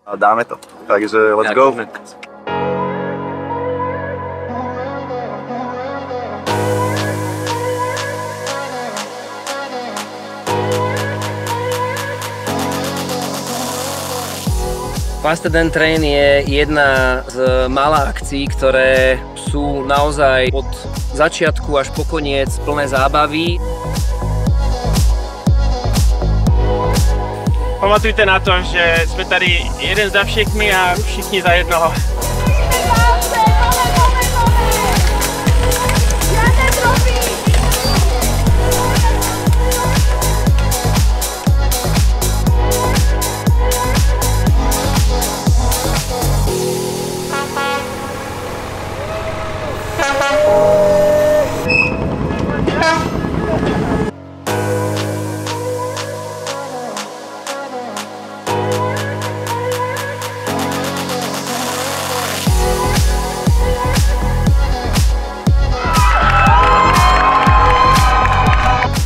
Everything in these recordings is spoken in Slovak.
A dáme to. Takže let's go. Faster Than Train je jedna z mála akcií, ktoré sú naozaj od začiatku až po koniec plné zábavy. Pamatujte na to, že jsme tady jeden za všechny a všichni za jednoho.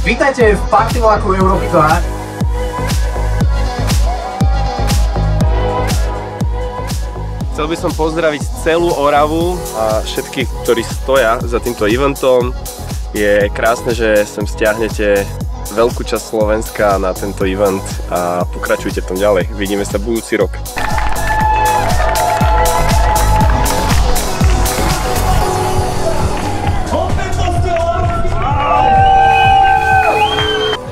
Vítajte v partyvláku Európy 2. Chcel by som pozdraviť celú Oravu a všetkých, ktorí stoja za týmto eventom. Je krásne, že sem stiahnete veľkú časť Slovenska na tento event a pokračujte v tom ďalej. Vidíme sa budúci rok.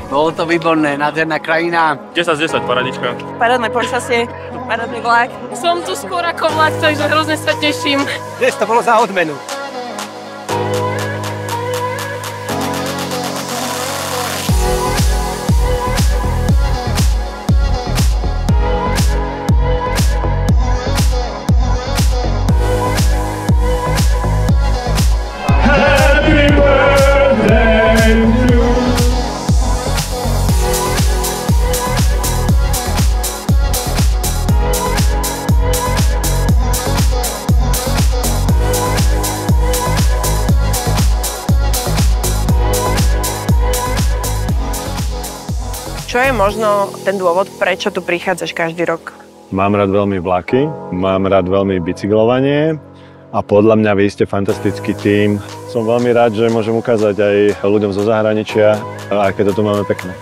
Bolo to výborné, nádherná krajina. 10 z 10, paradička. Parádne počasie, parádny vlak. Som tu skôr ako vlak, takže hrozne sa teším. Dnes to bolo za odmenu. Čo je možno ten dôvod, prečo tu prichádzaš každý rok? Mám rád veľmi vlaky, mám rád veľmi bicyklovanie a podľa mňa vy ste fantastický tím. Som veľmi rád, že môžem ukázať aj ľuďom zo zahraničia, aké to tu máme pekné.